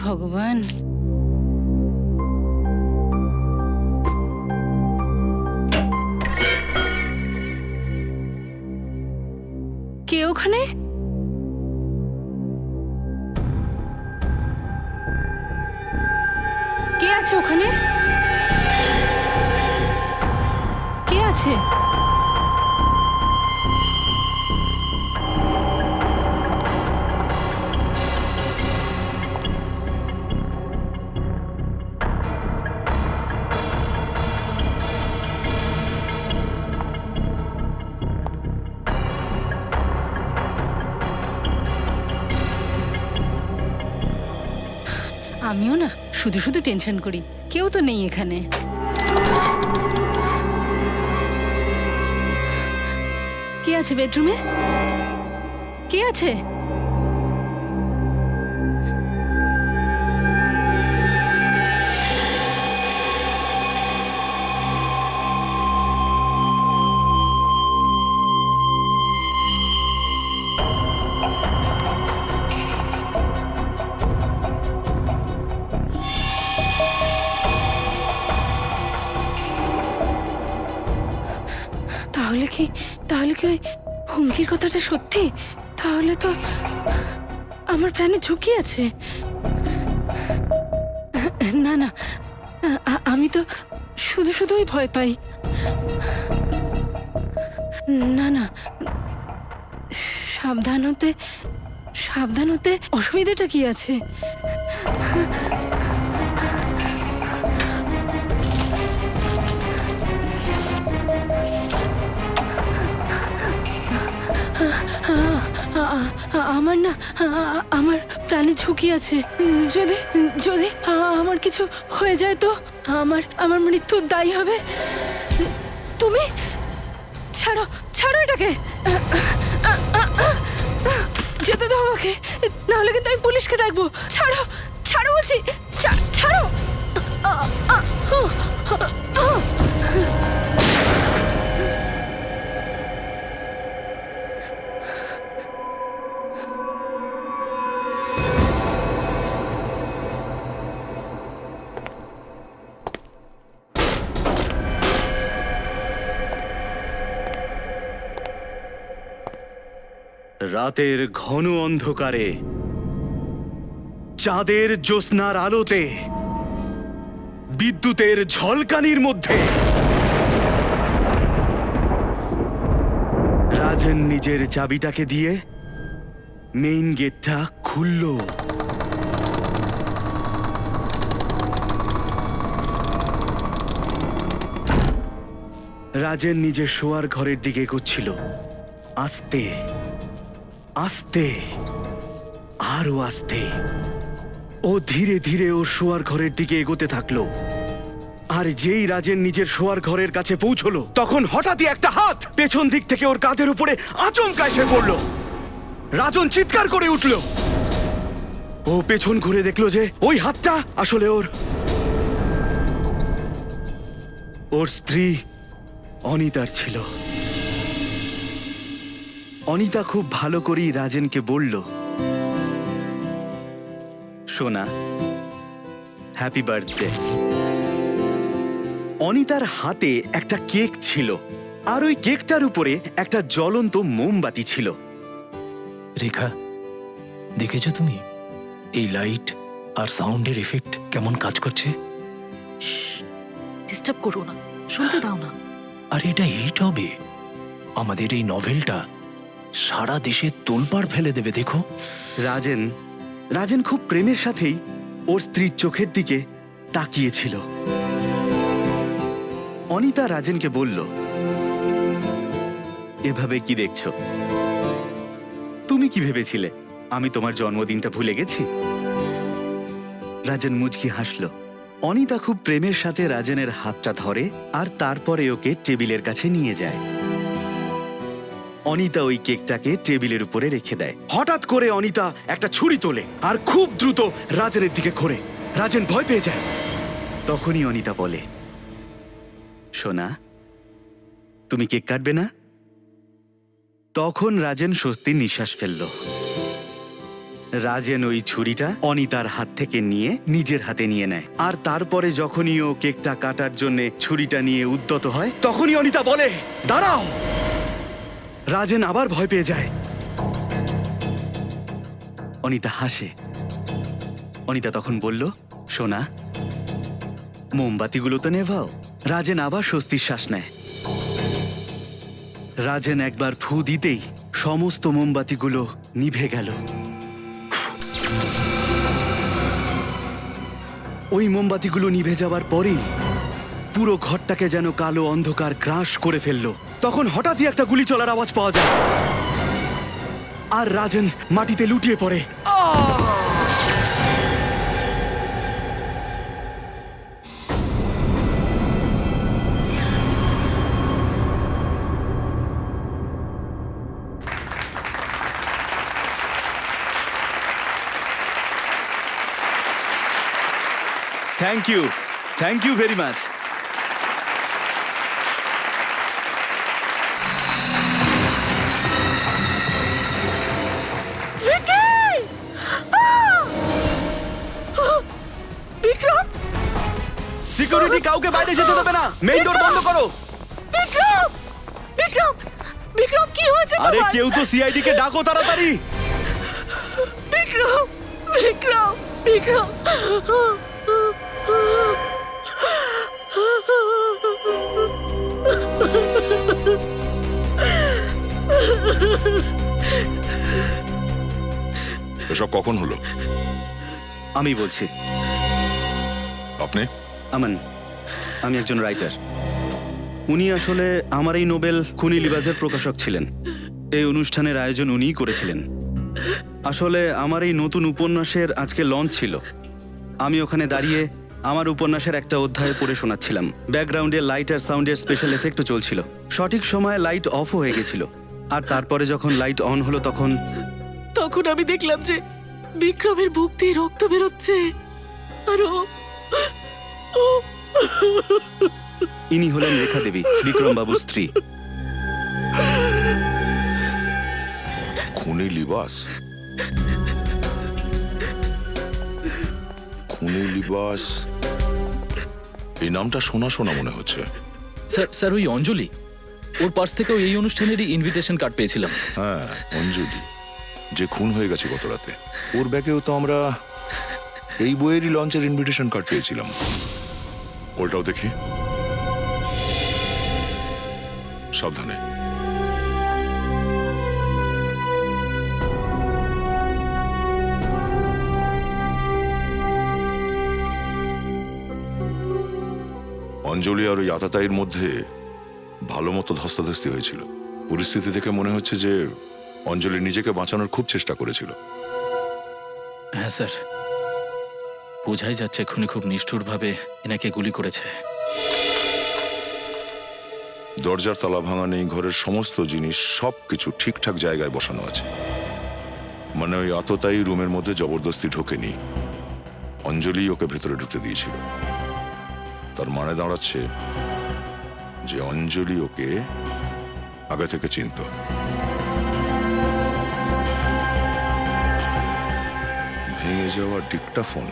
ভগবান। কে ওখানে? কে আছে ওখানে? কে আছে? আমিও না শুধু শুধু টেনশন করি, কেউ তো নেই এখানে। কে আছে বেডরুমে? কে আছে? তাহলে কি ওই হুমকির কথাটা সত্যি? তাহলে তো আমার প্রাণে ঝুঁকি আছে। না না, আমি তো শুধু শুধুই ভয় পাই। না না, সাবধান হতে অসুবিধাটা কি আছে? আমার প্রাণে ঝুঁকি আছে। যদি যদি আমার কিছু হয়ে যায় তো আমার মৃত্যুর দায়ী হবে। তুমি ছাড়ো এটাকে, যেতে দাও আমাকে, নাহলে কিন্তু আমি পুলিশকে ডাকবো। ছাড়ো বলছি, ছাড়ো। রাতের ঘন অন্ধকারে, চাঁদের জ্যোৎস্নার আলোতে, বিদ্যুতের ঝলকানির মধ্যে রাজেন নিজের চাবিটাকে দিয়ে মেইন গেটটা খুলল। রাজেন নিজের শোয়ার ঘরের দিকে এগোচ্ছিল, আস্তে আস্তে, আরো আস্তে। ও ধীরে ধীরে ওর শোয়ার ঘরের দিকে এগোতে থাকলো। আর যেই রাজেন নিজের শোয়ার ঘরের কাছে পৌঁছলো, তখন হঠাৎই একটা হাত পেছন দিক থেকে ওর কাঁধের উপরে আচমকা এসে পড়ল। রাজন চিৎকার করে উঠল। ও পেছন ঘুরে দেখলো যে ওই হাতটা আসলে ওর স্ত্রী অনিতার ছিল। অনিতা খুব ভালো করেই রাজেনকে বলল, সোনা, হ্যাপি বার্থডে। অনিতার হাতে একটা কেক ছিল, আর ওই কেকটার উপরে একটা জ্বলন্ত মোমবাতি ছিল। রেখা, দেখেছো তুমি এই লাইট আর সাউন্ডের এফেক্ট কেমন কাজ করছে? ডিস্টার্ব করো না, শুনতে দাও না। আর এটা হিট হবে। আমাদের এই নভেলটা সারা দেশে তোলপাড় ফেলে দেবে। দেখো, রাজেন খুব প্রেমের সাথেই ওর স্ত্রীর চোখের দিকে তাকিয়েছিল। অনিতা রাজেনকে বলল, এভাবে কি দেখছো? তুমি কি ভেবেছিলে আমি তোমার জন্মদিনটা ভুলে গেছি? রাজেন মুচকি হাসল। অনিতা খুব প্রেমের সাথে রাজেনের হাতটা ধরে আর তারপরে ওকে টেবিলের কাছে নিয়ে যায়। অনিতা ওই কেকটাকে টেবিলের উপরে রেখে দেয়। হঠাৎ করে অনিতা একটা ছুরি তোলে আর খুব দ্রুত রাজেনের দিকে ঘোরে। রাজেন ভয় পেয়ে যায়। তখনই অনিতা বলে, সোনা, তুমি কেক কাটবে না? তখন রাজেন স্বস্তির নিঃশ্বাস ফেলল। রাজেন ওই ছুরিটা অনিতার হাত থেকে নিয়ে নিজের হাতে নিয়ে নেয়। আর তারপরে যখনই ও কেকটা কাটার জন্য ছুরিটা নিয়ে উদ্যত হয়, তখনই অনিতা বলে, দাঁড়াও। রাজেন আবার ভয় পেয়ে যায়। অনিতা হাসে। অনিতা তখন বলল, সোনা, মোমবাতিগুলো তো নেভাও। রাজেন আবার স্বস্তির শ্বাস নেয়। রাজেন একবার ফু দিতেই সমস্ত মোমবাতিগুলো নিভে গেল। ওই মোমবাতিগুলো নিভে যাওয়ার পরেই পুরো ঘরটাকে যেন কালো অন্ধকার গ্রাস করে ফেলল। তখন হঠাৎই একটা গুলি চলার আওয়াজ পাওয়া যায়, আর রাজেন মাটিতে লুটিয়ে পড়ে। Thank you very much. Bikram! Security কাউকে বাইরে যেতে দেবে না, মেইন ডোর বন্ধ করো। বিক্রম! বিক্রম! বিক্রম, কি হয়েছে আরে তোমার? কেউ তো সিআইডি কে ডাকো তাড়াতাড়ি। বিক্রম! বিক্রম! বিক্রম! এসব কখন হলো? আমি বলছি। আপনি? আমান, আমি একজন রাইটার। উনি আসলে আমার এই নোবেল খুনি লিবাজের প্রকাশক ছিলেন। এই অনুষ্ঠানের আয়োজন উনিই করেছিলেন। আসলে আমার এই নতুন উপন্যাসের আজকে লঞ্চ ছিল। আমি ওখানে দাঁড়িয়ে আমার উপন্যাসের একটা অধ্যায় পড়ে শোনাচ্ছিলাম। ব্যাকগ্রাউন্ডে লাইট আর সাউন্ডের স্পেশাল এফেক্টও চলছিল। সঠিক সময়ে লাইট অফও হয়ে গেছিল, আর তারপরে যখন লাইট অন হলো তখন আমি দেখলাম যে বিক্রমের বুক দিয়ে রক্ত বেরোচ্ছে। আর ইনি হলেন রেখা দেবী, বিক্রম বাবুর স্ত্রী। খুনি লিবাস? খুনি লিবাস, এই নামটা শোনা শোনা মনে হচ্ছে। স্যার ওই অঞ্জলি, ওর পার্স থেকেও এই অনুষ্ঠানেরই ইনভিটেশন কার্ড পেয়েছিলাম। হ্যাঁ, অঞ্জলি, যে খুন হয়ে গেছে গত রাতে। ওর ব্যাগেও তো আমরা এই বইয়েরই লঞ্চের ইনভিটেশন কার্ড পেয়েছিলাম। ওটাও দেখি। সাবধানে। অঞ্জলি আর ওই আতাতাইয়ের মধ্যে ভালো মতো ধস্তাধস্তি হয়েছিল। পরিস্থিতি দেখে মনে হচ্ছে যে অঞ্জলি নিজেকে বাঁচানোর খুব চেষ্টা করেছিল। হ্যাঁ স্যার, বোঝাই যাচ্ছে খুনি খুব নিষ্ঠুরভাবে এনাকে গুলি করেছে। দরজার তালা ভাঙা নেই, ঘরের সমস্ত জিনিস সবকিছু ঠিকঠাক জায়গায় বসানো আছে। মানে ওই আততায়ী রুমের মধ্যে জবরদস্তি ঢোকেনি, অঞ্জলি ওকে ভেতরে ঢুকতে দিয়েছিল। তার মানে দাঁড়াচ্ছে যে অঞ্জলি ওকে আগে থেকে চিনত। ভেঙে যাওয়া ডিক্টাফোন,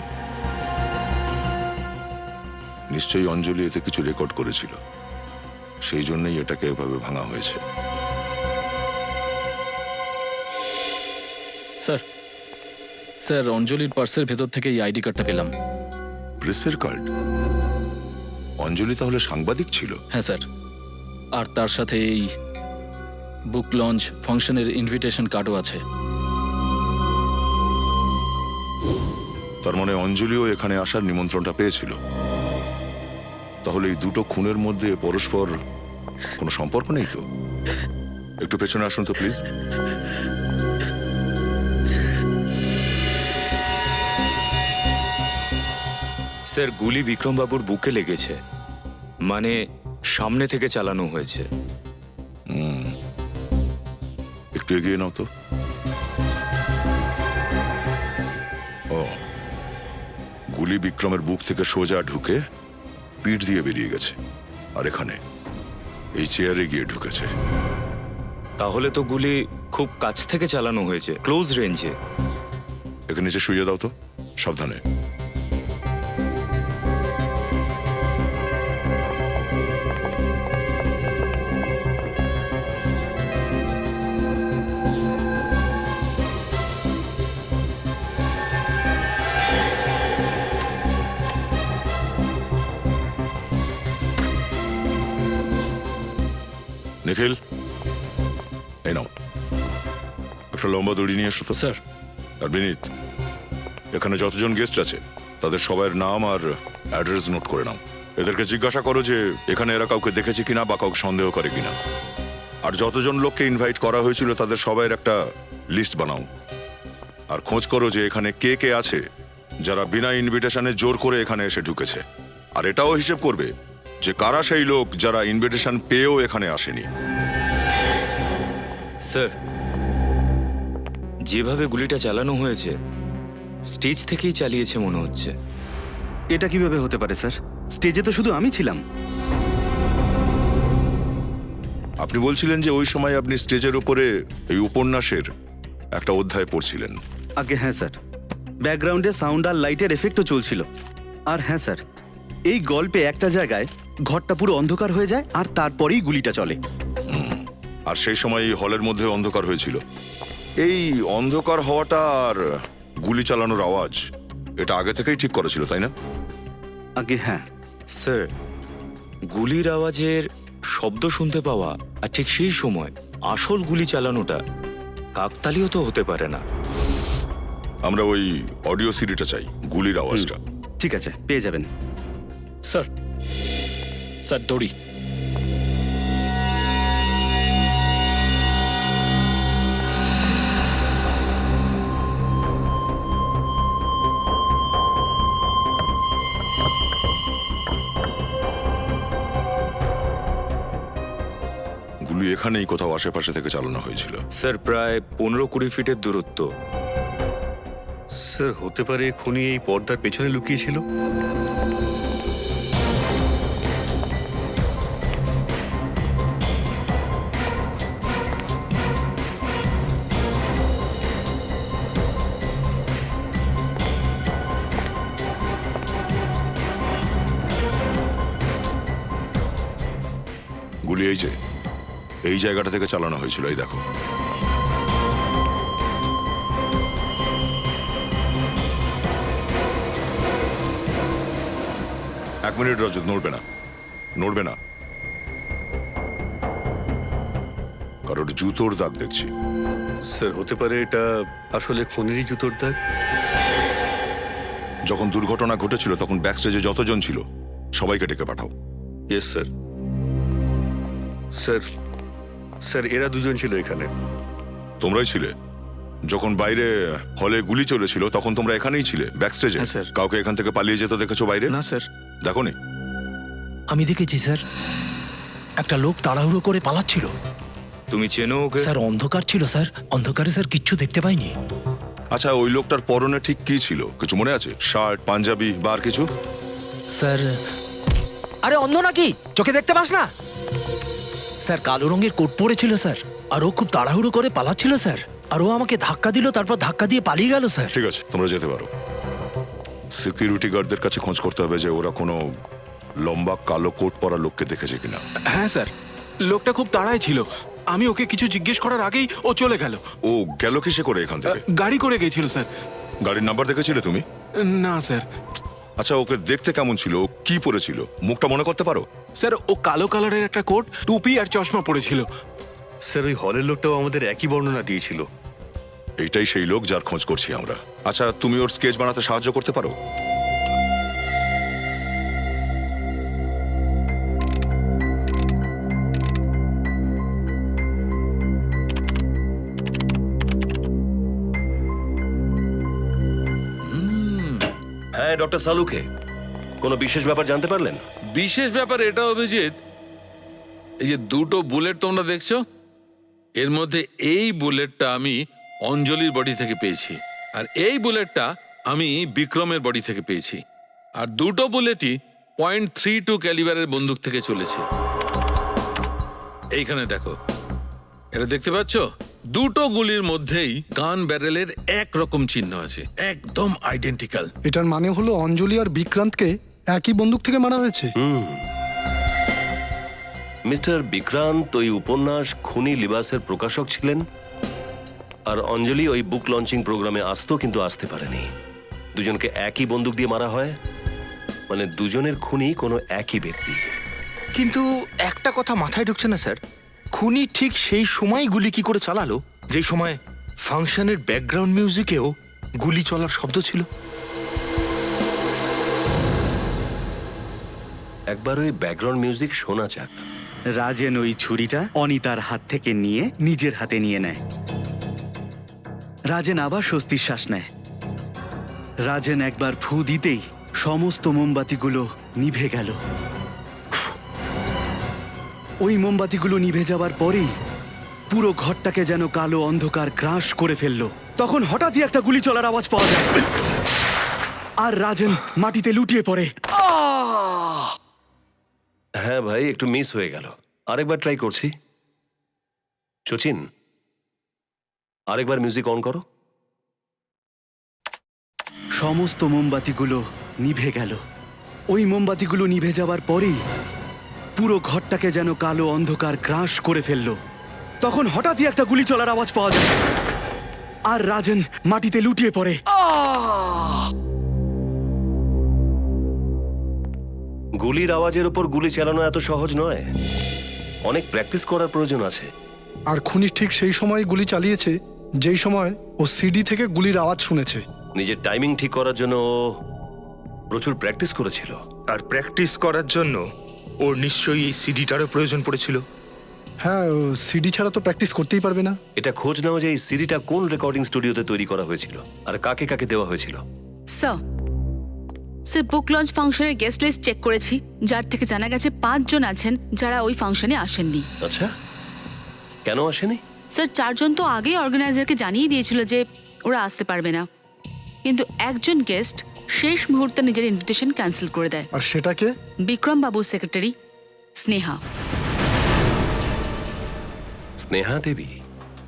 নিশ্চয়ই অঞ্জলি এতে কিছু রেকর্ড করেছিল, সেই জন্যই এটাকে এভাবে ভাঙা হয়েছে। স্যার অঞ্জলির পার্সের ভেতর থেকে এই আইডি কার্ডটা পেলাম। প্রেসের কার্ড? অঞ্জলি তাহলে সাংবাদিক ছিল? হ্যাঁ স্যার, আর তার সাথে এই বুক লঞ্চ ফাংশনের ইনভিটেশন কার্ডও আছে। তার মানে অঞ্জলিও এখানে আসার নিমন্ত্রণটা পেয়েছিল। তাহলে এই দুটো খুনের মধ্যে পরস্পর কোনো সম্পর্ক নেই তো? একটু পেছনে আসুন তো প্লিজ। স্যার, গুলি বিক্রমবাবুর বুকে লেগেছে, মানে সামনে থেকে চালানো হয়েছে। একটু এগিয়ে নাও তো। ও, গুলি বিক্রমের বুক থেকে সোজা ঢুকে পিঠ দিয়ে বেরিয়ে গেছে, আর এখানে এই চেয়ারে গিয়ে ঢুকেছে। তাহলে তো গুলি খুব কাছ থেকে চালানো হয়েছে, ক্লোজ রেঞ্জে। এখানে নিচে শুয়ে দাও তো, সাবধানে। নিখিল, এই নাও একটা লম্বা দড়ি নিয়ে এসো তো। স্যার। আর বিনীত, এখানে যতজন গেস্ট আছে তাদের সবার নাম আর অ্যাড্রেস নোট করে নাও। এদেরকে জিজ্ঞাসা করো যে এখানে এরা কাউকে দেখেছে কিনা বা কাউকে সন্দেহ করে কিনা। আর যতজন লোককে ইনভাইট করা হয়েছিল তাদের সবাইয়ের একটা লিস্ট বানাও। আর খোঁজ করো যে এখানে কে কে আছে যারা বিনা ইনভিটেশনে জোর করে এখানে এসে ঢুকেছে। আর এটাও হিসেব করবে যে কারা সেই লোক যারা ইনভিটেশন পেয়েও এখানে আসেনি। স্যার, যেভাবে গুলিটা চালানো হয়েছে স্টেজ থেকেই চালিয়েছে মনে হচ্ছে। এটা কিভাবে হতে পারে স্যার? স্টেজে তো শুধু আমি ছিলাম। আপনি বলছিলেন যে ওই সময় আপনি স্টেজের উপরে এই উপন্যাসের একটা অধ্যায় পড়ছিলেন। আগে হ্যাঁ স্যার, ব্যাকগ্রাউন্ডে সাউন্ড আর লাইটের এফেক্টও চলছিল। আর হ্যাঁ স্যার, এই গল্পে একটা জায়গায় ঘরটা পুরো অন্ধকার হয়ে যায় আর তারপরেই গুলিটা চলে। আর সেই সময় এই হলের মধ্যে অন্ধকার হয়েছিল। এই অন্ধকার হওয়াটা আর গুলি চালানোর আওয়াজ, এটা আগে থেকেই ঠিক করা ছিল, তাই না? আগে হ্যাঁ স্যার, গুলির আওয়াজের শব্দ শুনতে পাওয়া আর ঠিক সেই সময় আসল গুলি চালানোটা কাকতালীয় তো হতে পারে না। আমরা ওই অডিও সিডিটা চাই, গুলির আওয়াজটা। ঠিক আছে, পেয়ে যাবেন। স্যার, স্যার দড়ি। গুলি এখানেই কোথাও আশেপাশে থেকে চালানো হয়েছিল। স্যার, প্রায় 15-20 ফিটের দূরত্ব। স্যার, হতে পারে খুনি এই পর্দার পেছনে লুকিয়েছিল। গুলি এই যে এই জায়গাটা থেকে চালানো হয়েছিল, এই দেখো। এক মিনিট রজত, নড়বে না, নড়বে না। কারোর জুতোর দাগ দেখছি। স্যার, হতে পারে এটা আসলে খুনেরই জুতোর দাগ। যখন দুর্ঘটনা ঘটেছিল তখন ব্যাকস্টেজে যতজন ছিল সবাইকে ডেকে পাঠাও। Yes sir. স্যার, স্যার এরা দুজন ছিল এখানে। তোমরাই ছিলে যখন বাইরে হলে গুলি চলেছিল, তখন তোমরা এখানেই ছিলে ব্যাকস্টেজে? হ্যাঁ, স্যার। কাউকে এখান থেকে পালিয়ে যেতে দেখেছো বাইরে? না স্যার, দেখোনি? আমি দেখেছি স্যার, একটা লোক তাড়াহুড়ো করে পালাচ্ছিল। তুমি চেনো ওকে? স্যার অন্ধকার ছিল স্যার, অন্ধকারে স্যার কিচ্ছু দেখতে পাইনি। আচ্ছা, ওই লোকটার পরনে ঠিক কি ছিল, কিছু মনে আছে? শার্ট, পাঞ্জাবি বা আর কিছু? স্যার, আরে অন্ধ নাকি, চোখে দেখতে পাস না? স্যার কালো রঙের কোট পরেছিল স্যার, আর ও খুব তাড়াহুড়ো করে পালাচ্ছিল স্যার। আর ও আমাকে ধাক্কা দিল, তারপর ধাক্কা দিয়ে পালিয়ে গেল স্যার। ঠিক আছে, তোমরা যেতে পারো। সিকিউরিটি গার্ডদের কাছে খোঁজ করতে হবে যে ওরা কোনো লম্বা কালো কোট পরা লোককে দেখেছে কিনা। হ্যাঁ স্যার, লোকটা খুব তাড়ায় ছিল। আমি ওকে কিছু জিজ্ঞেস করার আগেই ও চলে গেল। ও গেল কিসে করে এখান থেকে? গাড়ি করে গেছিল স্যার। গাড়ির নাম্বার দেখেছিলে তুমি? না স্যার। আচ্ছা, ওকে দেখতে কেমন ছিল, ও কি পরেছিল, মুখটা মনে করতে পারো? স্যার, ও কালো কালারের একটা কোট, টুপি আর চশমা পরেছিল। স্যার, ওই হলের লোকটাও আমাদের একই বর্ণনা দিয়েছিল। এইটাই সেই লোক যার খোঁজ করছি আমরা। আচ্ছা, তুমি ওর স্কেচ বানাতে সাহায্য করতে পারো? হ্যাঁ ডক্টর সালুকে, কোনো বিশেষ ব্যাপার জানতে পারলেন? বিশেষ ব্যাপার এটা অভিজিৎ, এই যে দুটো বুলেট তোমরা দেখছো, এর মধ্যে এই বুলেটটা আমি অঞ্জলির বডি থেকে পেয়েছি, আর এই বুলেটটা আমি বিক্রমের বডি থেকে পেয়েছি। আর দুটো বুলেটই .32 ক্যালিবারের বন্দুক থেকে চলেছে। এইখানে দেখো, এটা দেখতে পাচ্ছ? দুটো গুলির মধ্যেই গান ব্যারেলের একরকম চিহ্ন আছে, একদম আইডেন্টিক্যাল। এটার মানে হলো অঞ্জলি আর বিক্রান্তকে একই বন্দুক থেকে মারা হয়েছে। মিস্টার বিক্রান্ত ওই উপন্যাস খুনি লিবাসের প্রকাশক ছিলেন, আর অঞ্জলি ওই বুক লঞ্চিং প্রোগ্রামে আসতো কিন্তু আসতে পারেনি। দুজনকে একই বন্দুক দিয়ে মারা হয়, মানে দুজনের খুনি কোনো একই ব্যক্তি। কিন্তু একটা কথা মাথায় ঢুকছে না স্যার, খুনি ঠিক সেই সময় গুলি কি করে চালালো যে সময় ফাংশনের ব্যাকগ্রাউন্ড মিউজিকেও গুলি চলার শব্দ ছিল? একবার ওই ব্যাকগ্রাউন্ড মিউজিক শোনা যাক। রাজেন ওই ছুরিটা অনিতার হাত থেকে নিয়ে নিজের হাতে নিয়ে নেয়। রাজেন আবার স্বস্তির শ্বাস নেয়। রাজেন একবার ফু দিতেই সমস্ত মোমবাতিগুলো নিভে গেল। ওই মোমবাতিগুলো নিভে যাওয়ার পরেই পুরো ঘরটাকে যেন কালো অন্ধকার গ্রাস করে ফেললো। তখন হঠাৎই একটা গুলি চলার আওয়াজ পাওয়া যায়, আর রাজেন মাটিতে লুটিয়ে পড়ে। হ্যাঁ ভাই, একটু মিস হয়ে গেল, আরেকবার ট্রাই করছি। শচীন, আরেকবার মিউজিক অন করো। সমস্ত মোমবাতিগুলো নিভে গেল। ওই মোমবাতিগুলো নিভে যাওয়ার পরেই পুরো ঘরটাকে যেন কালো অন্ধকার গ্রাস করে ফেললো। তখন হঠাৎই একটা গুলি চলার আওয়াজ পাওয়া যায়, আর রাজেন মাটিতে লুটিয়ে পড়ে। গুলির আওয়াজের উপর গুলি চালানো এত সহজ নয়, অনেক প্র্যাকটিস করার প্রয়োজন আছে। আর খুনি ঠিক সেই সময় গুলি চালিয়েছে যেই সময় ও সিডি থেকে গুলির আওয়াজ শুনেছে। নিজের টাইমিং ঠিক করার জন্য ও প্রচুর প্র্যাকটিস করেছিল। আর প্র্যাকটিস করার জন্য ওর নিশ্চয়ই এই সিডিটারও প্রয়োজন পড়েছিল। হ্যাঁ, ও সিডি ছাড়া তো প্র্যাকটিস করতেই পারবে না। এটা খোঁজ নাও যে এই সিডিটা কোন রেকর্ডিং স্টুডিওতে তৈরি করা হয়েছিল আর কাকে কাকে দেওয়া হয়েছিল। স্যার বুক লঞ্চ ফাংশনের গেস্ট লিস্ট চেক করেছি, যার থেকে জানা গেছে 5 জন আছেন যারা ওই ফাংশনে আসেননি। আচ্ছা, কেন আসেনি? স্যার 4 জন তো আগেই অর্গানাইজারকে জানিয়ে দিয়েছিল যে ওরা আসতে পারবে না, কিন্তু একজন গেস্ট শেষ মুহূর্তে নিজের ইনভিটেশন ক্যান্সেল করে দেয়। আর সেটাকে বিক্রম বাবুর সেক্রেটারি স্নেহা। স্নেহা দেবী?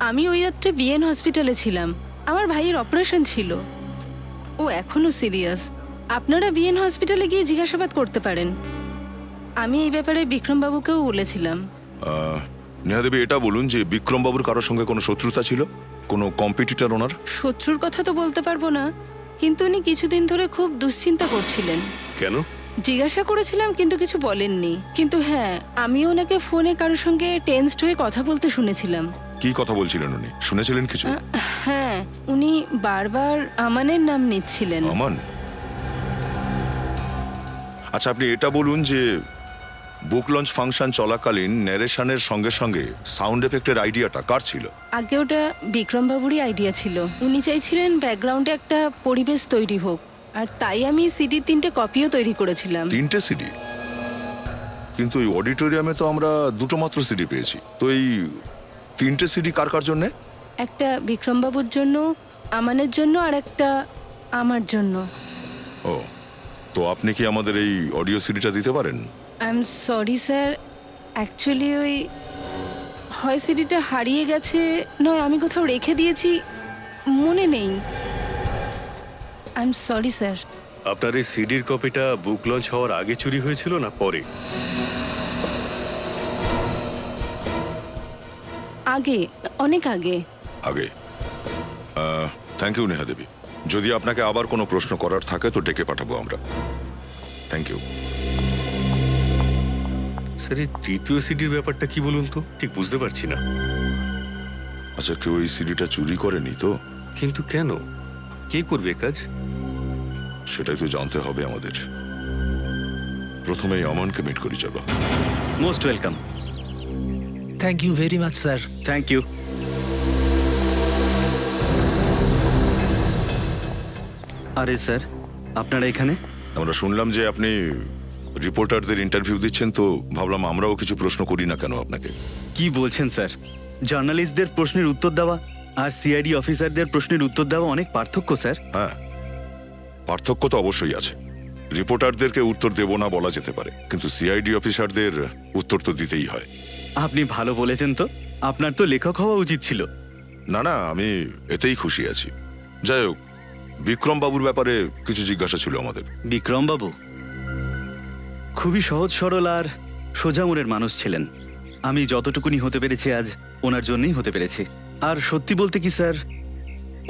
আমি ওই রাত্রে বিএন হসপিটালে ছিলাম, আমার ভাইয়ের অপারেশন ছিল, ও এখনো সিরিয়াস। আপনারা বিএন হসপিটালে গিয়ে জিজ্ঞাসাবাদ করতে পারেন। আমি এই ব্যাপারে বিক্রম বাবুকেও বলেছিলাম। নেহা দেবী, এটা বলুন যে বিক্রম বাবুর কারোর সঙ্গে কোনো শত্রুতা ছিল, কোনো কম্পিটিটর ওনার? শত্রুর কথা তো বলতে পারবো না, কিন্তু উনি কিছুদিন ধরে খুব দুশ্চিন্তা করছিলেন। কেন? জিজ্ঞাসা করেছিলাম কিন্তু কিছু বলেননি। কিন্তু হ্যাঁ, আমিও ওনাকে ফোনে কারোর সঙ্গে টেন্সড হয়ে কথা বলতে শুনেছিলাম। কি কথা বলছিলেন উনি? শুনেছিলেন কিছু? হ্যাঁ, উনি বারবার আমানের নাম নিচ্ছিলেন। আমান? আচ্ছা, আপনি এটা বলুন যে বুক লঞ্চ ফাংশন চলাকালীন ন্যারেশনের সঙ্গে সঙ্গে সাউন্ড এফেক্টের আইডিয়াটা কার ছিল? আগে ওটা বিক্রম বাবুরই আইডিয়া ছিল। উনি চাইছিলেন ব্যাকগ্রাউন্ডে একটা পরিবেশ তৈরি হোক, আর তাই আমি সিডির 3টে কপিও তৈরি করেছিলাম। 3টে সিডি? কিন্তু ওই অডিটোরিয়ামে তো আমরা 2টো মাত্র সিডি পেয়েছি। তো এই 3টে সিডি কার কার জন্যে? একটা বিক্রম বাবুর জন্য, আমানের জন্য, আর একটা আমার জন্য। ও, তো আপনি কি আমাদের এই অডিও সিডিটা দিতে পারেন? I am sorry sir, actually ওই হয় সিডিটা হারিয়ে গেছে, নয় আমি কোথাও রেখে দিয়েছি, মনে নেই। I am sorry sir. আপনার এই সিডির কপিটা বুক লঞ্চ হওয়ার আগে চুরি হয়েছিল না পরে? আগে, অনেক আগে। আগে? থ্যাংক ইউ নেহা দেবী। যদি আপনাকে আবার কোনো প্রশ্ন করার থাকে তো ডেকে পাঠাবো আমরা। Thank you. স্যার, এই তৃতীয় সিডির ব্যাপারটা কি বলুন তো, ঠিক বুঝতে পারছি না। আচ্ছা, কেউ এই সিডিটা চুরি করেনি তো? কিন্তু কেন, কে করবে কাজ? সেটাই তো জানতে হবে আমাদের। প্রথমেই আমানকে মিট করি যাব। Most welcome. Thank you very much sir. Thank you. আরে স্যার, আপনারা এখানে? আমরা শুনলাম যে আপনি রিপোর্টারদের ইন্টারভিউ দিচ্ছেন, তো ভাবলাম আমরাও কিছু প্রশ্ন করি না কেন আপনাকে। কি বলছেন স্যার? জার্নালিস্টদের প্রশ্নের উত্তর দেওয়া আর সিআইডি অফিসারদের প্রশ্নের উত্তর দেওয়া অনেক পার্থক্য স্যার। হ্যাঁ, পার্থক্য তো অবশ্যই আছে। রিপোর্টারদেরকে উত্তর দেব না বলা যেতে পারে, কিন্তু সিআইডি অফিসারদের উত্তর তো দিতেই হয়। আপনি ভালো বলেছেন তো, আপনার তো লেখক হওয়া উচিত ছিল। না না, আমি এতেই খুশি আছি। যাই হোক, বিক্রম বাবুর ব্যাপারে কিছু জিজ্ঞাসা ছিল আমাদের। বিক্রম বাবু খুবই সহজ সরল আর সোজা মনের মানুষ ছিলেন। আমি যতটুকুনি হতে পেরেছি আজ ওনার জন্যই হতে পেরেছি। আর সত্যি বলতে কি স্যার,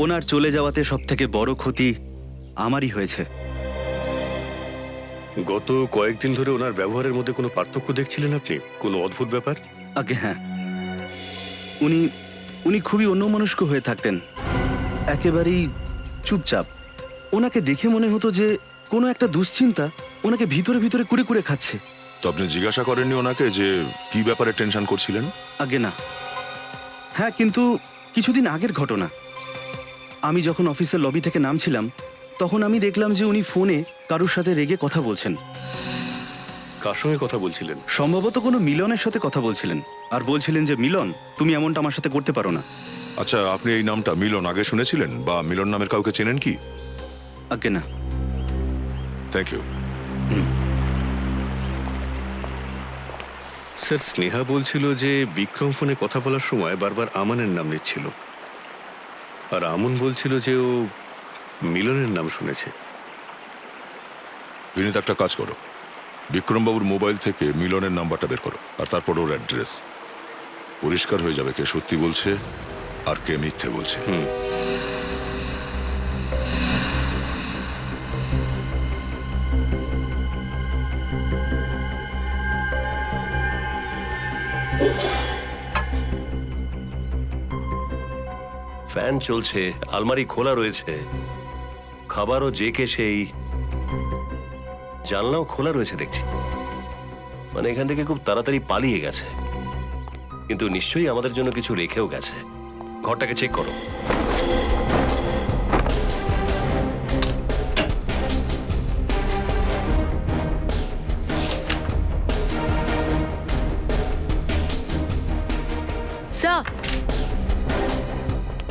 ওনার চলে যাওয়াতে সব থেকে বড় ক্ষতি আমারই হয়েছে। গত কয়েকদিন ধরে ওনার ব্যবহারের মধ্যে কোনো পার্থক্য দেখছিলেন আপনি? কোনো অদ্ভুত ব্যাপার? আগে হ্যাঁ, উনি উনি খুবই অন্যমনস্ক হয়ে থাকতেন, একেবারেই চুপচাপ। ওনাকে দেখে মনে হতো যে কোনো একটা দুশ্চিন্তা ওনাকে ভিতরে ভিতরে কুড়ে কুড়ে খাচ্ছে। তো আপনি জিজ্ঞাসা করেননি ওনাকে যে কি ব্যাপারে টেনশন করছিলেন? আগে না, হ্যাঁ, কিন্তু কিছুদিন আগের ঘটনা। আমি যখন অফিসের লবি থেকে নামছিলাম তখন আমি দেখলাম যে উনি ফোনে কারোর সাথে রেগে কথা বলছেন। কার সঙ্গে কথা বলছিলেন? সম্ভবত কোনো মিলনের সাথে কথা বলছিলেন, আর বলছিলেন যে মিলন, তুমি এমনটা আমার সাথে করতে পারো না। আচ্ছা, আপনি এই নামটা মিলন আগে শুনেছিলেন বা মিলন নামের কাউকে চেনেন কি? আগে না। Thank you. স্যার, স্নেহা বলছিল যে বিক্রম ফোনে কথা বলার সময় বারবার আমানের নাম নিচ্ছিল, আর আমন বলছিল যে ও মিলনের নাম শুনেছে। বিনীত, একটা কাজ করো, বিক্রমবাবুর মোবাইল থেকে মিলনের নাম্বারটা বের করো, আর তারপর ওর অ্যাড্রেস। পরিষ্কার হয়ে যাবে কে সত্যি বলছে আর কে মিথ্যে বলছে। ফ্যান চলছে, আলমারি খোলা রয়েছে, খাবারও যে কে সেই, জানলাও খোলা রয়েছে দেখছি। মানে এখান থেকে খুব তাড়াতাড়ি পালিয়ে গেছে, কিন্তু নিশ্চয়ই আমাদের জন্য কিছু রেখেও গেছে। ঘরটাকে চেক করো। স্যার,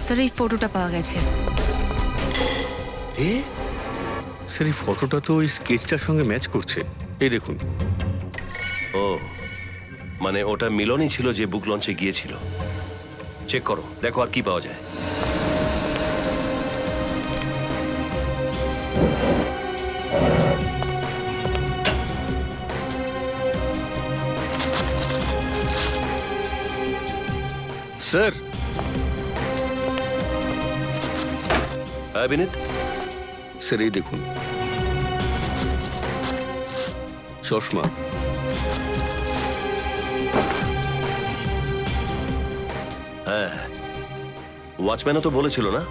স্যার এই ফটোটা পাওয়া গেছে। স্যার, এই ফটোটা তো ওই স্কেচটার সঙ্গে ম্যাচ করছে। এই দেখুন। ও, মানে ওটা মিলনই ছিল যে বুক লঞ্চে গিয়েছিল। চেক করো, দেখো আর কি পাওয়া যায়। স্যার, হ্যাঁ বিনীত, স্যার এই দেখুন চশমা। হ্যাঁ, ওয়াচম্যানও তো বলেছিল না,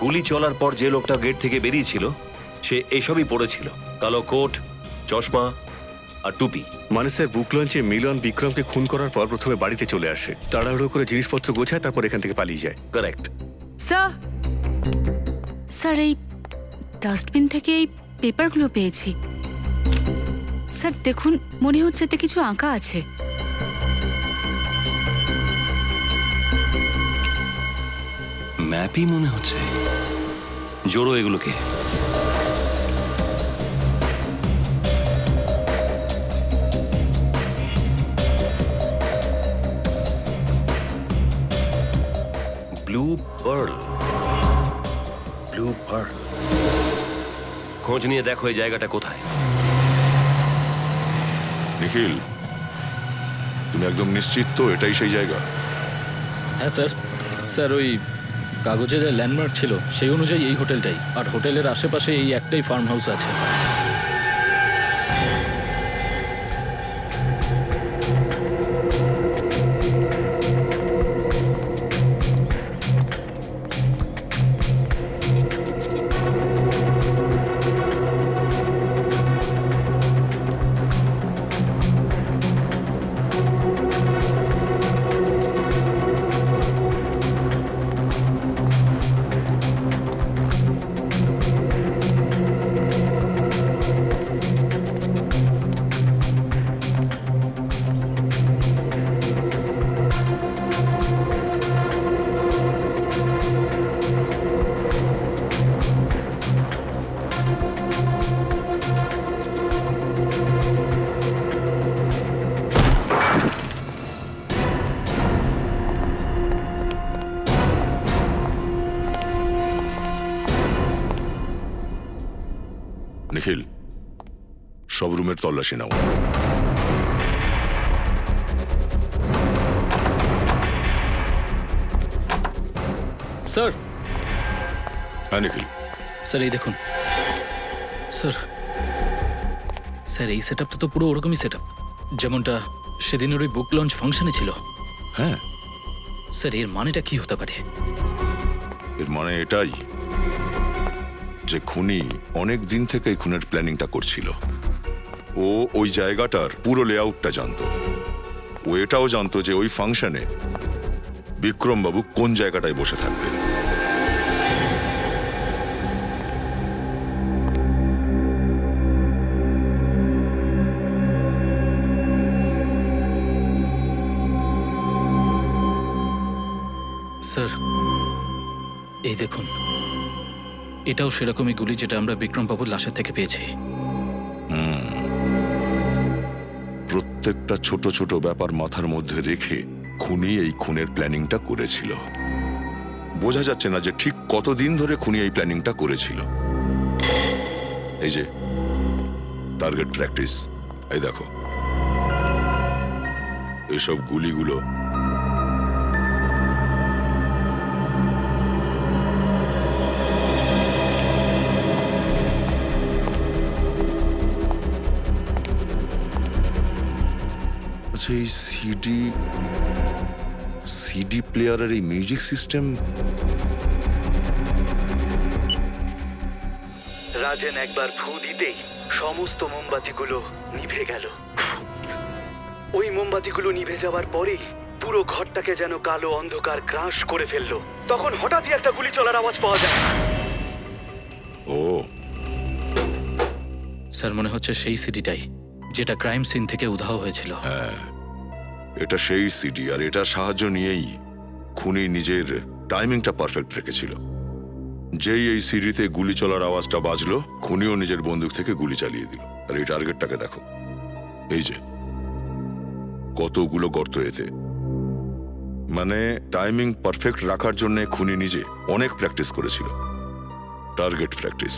গুলি চলার পর যে লোকটা গেট থেকে বেরিয়েছিল সে এইসবই পড়েছিল, কালো কোট, চশমা আর টুপি। মানে স্যার, বুক লঞ্চে মিলন বিক্রমকে খুন করার পর প্রথমে বাড়িতে চলে আসে, তাড়াহুড়ো করে জিনিসপত্র গোছায়, তারপর এখান থেকে পালিয়ে যায়। কারেক্ট। স্যার, স্যার এই ডাস্টবিন থেকে এই পেপারগুলো পেয়েছি। স্যার দেখুন, মনে হচ্ছে এতে কিছু আঁকা আছে। ম্যাপই মনে হচ্ছে। জোড়ো এগুলোকে। Blue pearl, blue pearl. খোঁজ নিয়ে দেখো এই জায়গাটা কোথায়। নিখিল, তুমি একদম নিশ্চিত তো এটাই সেই জায়গা? হ্যাঁ স্যার, স্যার ওই কাগজে যে ল্যান্ডমার্ক ছিল সেই অনুযায়ী এই হোটেলটাই, আর হোটেলের আশেপাশে এই একটাই ফার্ম হাউস আছে। নিখিল, সব রুমের তল্লাশি নাও। স্যার হ্যাঁ নিখিল, স্যার এই দেখুন স্যার। স্যার এই সেট আপটা তো পুরো ওরকমই সেট আপ যেমনটা সেদিনের ওই বুক লঞ্চ ফাংশনে ছিল। হ্যাঁ, স্যার এর মানেটা কি হতে পারে? এর মানে এটাই যে খুনি অনেক দিন থেকে এই খুনের প্ল্যানিংটা করছিল। ও ওই জায়গাটার পুরো লেআউটটা জানতো। ও এটাও জানতো যে ওই ফাংশনে বিক্রমবাবু কোন জায়গাটায় বসে থাকবেন। স্যার এই দেখুন, এটাও সেরকমই গুলি যেটা আমরা বিক্রমবাবুর লাশের থেকে পেয়েছি। প্রত্যেকটা ছোট ছোট ব্যাপার মাথার মধ্যে রেখে খুনি এই খুনের প্ল্যানিংটা করেছিল। বোঝা যাচ্ছে না যে ঠিক কতদিন ধরে খুনি এই প্ল্যানিংটা করেছিল। এই যে টার্গেট প্র্যাকটিস, এই দেখো এসব গুলিগুলো আচ্ছা, এই সিডি প্লেয়ারের এই মিউজিক সিস্টেম। রাজেন একবার ফু দিতেই সমস্ত মোমবাতিগুলো নিভে গেল। ওই মোমবাতিগুলো নিভে যাওয়ার পরেই পুরো ঘরটাকে যেন কালো অন্ধকার গ্রাস করে ফেললো। তখন হঠাৎই একটা গুলি চলার আওয়াজ পাওয়া যায়। ও স্যার মনে হচ্ছে সেই সিটিটাই যেটা ক্রাইম সিন থেকে উধাও হয়েছিল। এটা সেই সিডি, আর এটা সাহায্য নিয়েই খুনি নিজের টাইমিংটা পারফেক্ট রেখেছিল। যেই এই সিডিতে গুলি চলার আওয়াজটা বাজলো, খুনিও নিজের বন্দুক থেকে গুলি চালিয়ে দিল। আর এই টার্গেটটাকে দেখো, এই যে কতগুলো গর্ত এতে। মানে টাইমিং পারফেক্ট রাখার জন্য খুনি নিজে অনেক প্র্যাকটিস করেছিল, টার্গেট প্র্যাকটিস।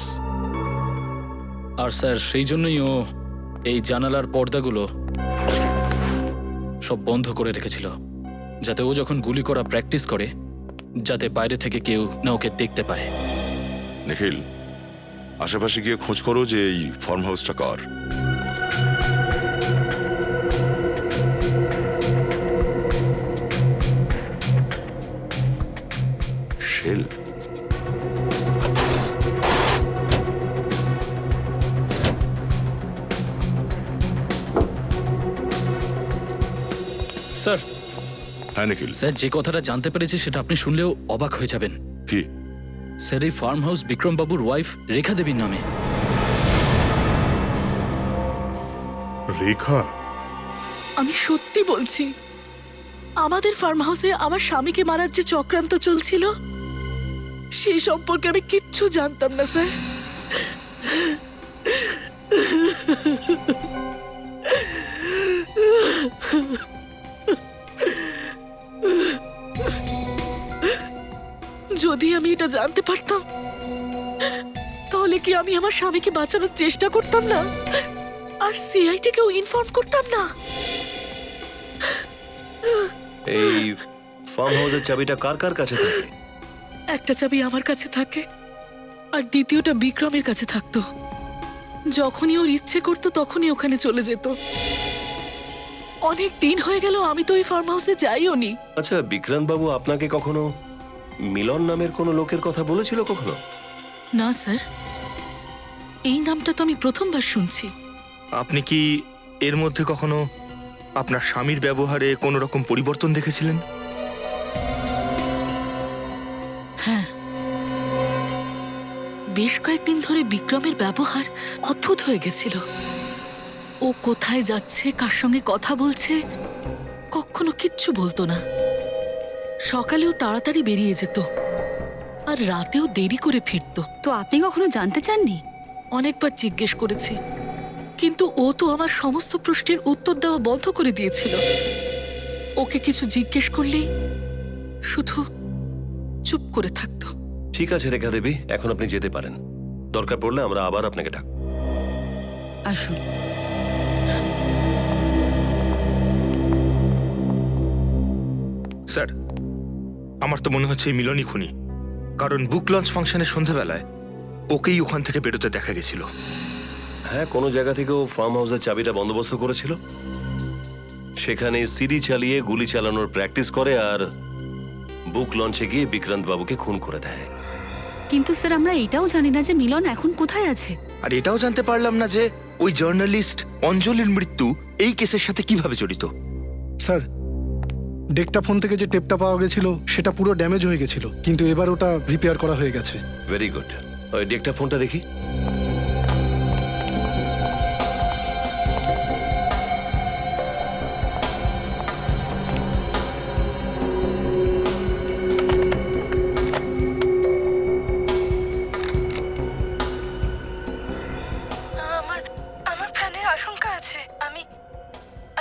আর স্যার সেই জন্যই ও এই জানালার পর্দাগুলো সব বন্ধ করে রেখেছিল, যাতে ও যখন গুলি করা প্র্যাকটিস করে যাতে বাইরে থেকে কেউ না ওকে দেখতে পায়। নিখিল, আশেপাশে গিয়ে খোঁজ করো যে এই ফার্ম হাউসটা কার। শেল। স্যার হ্যাঁ নিখিল, স্যার যে কথাটা জানতে পেরেছি সেটা আপনি শুনলেও অবাক হয়ে যাবেন। কি? স্যার এই ফার্ম হাউস বিক্রমবাবুর ওয়াইফ রেখা দেবীর নামে। রেখা? আমি সত্যি বলছি, আমাদের ফার্ম হাউসে আমার স্বামীকে মারার যে চক্রান্ত চলছিল সেই সম্পর্কে আমি কিচ্ছু জানতাম না স্যার। যদি আমি এটা জানতে পারতাম তাহলে কি আমি আমার স্বামীকে বাঁচানোর চেষ্টা করতাম না আর সিআইটি কেও ইনফর্ম করতাম না? এই ফার্ম হাউসের চাবিটা কার কার কাছে থাকে? একটা চাবি আমার কাছে থাকে আর দ্বিতীয়টা বিক্রমের কাছে থাকতো। যখনই ওর ইচ্ছে করতো তখনই ওখানে চলে যেত। অনেক দিন হয়ে গেল আমি তো ওই ফার্ম হাউসে যাইও নি। আচ্ছা, বিক্রান্ত বাবু আপনাকে কখনো মিলন নামের কোনো লোকের কথা বলেছিল কখনো? না স্যার, এই নামটা তো আমি প্রথমবার শুনছি। আপনি কি এর মধ্যে কখনো আপনার স্বামীর ব্যবহারে কোনো রকম পরিবর্তন দেখেছিলেন? হ্যাঁ, বেশ কয়েকদিন ধরে বিক্রমের ব্যবহার অদ্ভুত হয়ে গেছিল। ও কোথায় যাচ্ছে, কার সঙ্গে কথা বলছে, কখনো কিচ্ছু বলতো না। সকালেও তাড়াতাড়ি বেরিয়ে যেত আর রাতেও দেরি করে ফিরতো। তো আপনি কখনো জানতে চাননি? অনেকবার জিজ্ঞেস করেছি, কিন্তু ও তো আমার সমস্ত প্রশ্নের উত্তর দেওয়া বন্ধ করে দিয়েছিল। ওকে কিছু জিজ্ঞেস করলেই শুধু চুপ করে থাকতো। ঠিক আছে রেখা দেবী, এখন আপনি যেতে পারেন। দরকার পড়লে আমরা আবার আপনাকে ডাক। আসুন। স্যার, আমার তো মনে হচ্ছে এই মিলনই খুনি, কারণ বুক লঞ্চ ফাংশনের সন্ধ্যাবেলায় ওকেই ওখান থেকে বেরোতে দেখা গেছিল। হ্যাঁ, কোনো জায়গা থেকেও ফার্ম হাউসের চাবিটা বন্দোবস্ত করেছিল, সেখানে সিডি চালিয়ে গুলি চালানোর প্র্যাকটিস করে আর বুক লঞ্চে গিয়ে বিক্রান্ত বাবুকে খুন করে দেয়। কিন্তু স্যার আমরা এটাও জানি না যে মিলন এখন কোথায় আছে। আর এটাও জানতে পারলাম না যে ওই জার্নালিস্ট অঞ্জলির মৃত্যু এই কেসের সাথে কিভাবে জড়িত। স্যার, ডেকটা ফোন থেকে যে টেপটা পাওয়া গেছিল সেটা পুরো ড্যামেজ হয়ে গেছিল, কিন্তু এবার ওটা রিপেয়ার করা হয়ে গেছে। Very good. ওই ডেকটা ফোনটা দেখি। আমার আমার প্রাণের আশঙ্কা আছে। আমি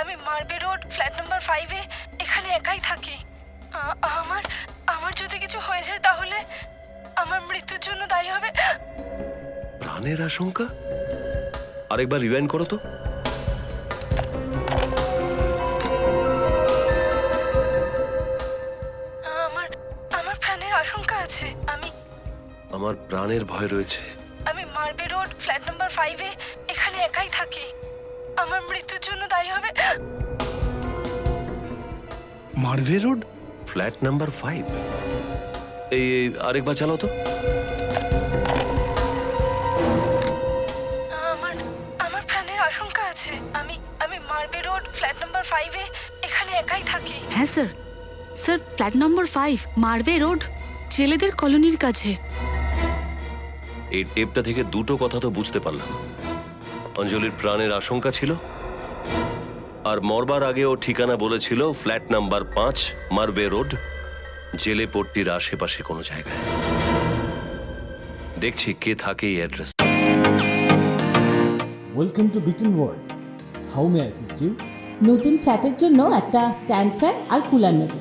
আমি মার্বে রোড ফ্ল্যাট নাম্বার 5-এ এখানে একাই থাকি। আমার আমার যদি কিছু হয়ে যায় তাহলে আমার মৃত্যুর জন্য দায়ী হবে। প্রাণের আশঙ্কা? আরেকবার রিওয়াইন্ড করো তো। আমার আমার প্রাণের আশঙ্কা আছে। আমার প্রাণের ভয় রয়েছে। আমি মার্বে রোড ফ্ল্যাট নাম্বার 5-এ এখানে একাই থাকি। আমার মৃত্যুর জন্য দায়ী হবে। মার্ভে রোড? Flat number 5? এই আরেকবার চালাও তো। আমার আমার প্রাণের আশঙ্কা আছে। আমি মার্বে রোড ফ্ল্যাট নাম্বার 5-এ এখানে একাই থাকি। হ্যাঁ sir, sir flat number 5 Marve road, ছেলেদের কলোনির কাছে। এই টেপটা থেকে দুটো কথা তো বুঝতে পারলাম। অঞ্জলির প্রাণের আশঙ্কা ছিল, আর মরবার আগে ও ঠিকানা বলেছিল ফ্ল্যাট নাম্বার 5 মার্বে রোড, জেলে পট্টির আশেপাশে কোনো জায়গায়। দেখছি কে থাকে এই অ্যাড্রেস। ওয়েলকাম টু বিটেন world. How may I assist you? নতুন ফ্ল্যাটের জন্য একটা স্ট্যান্ড ফ্যান আর কুলার নেব।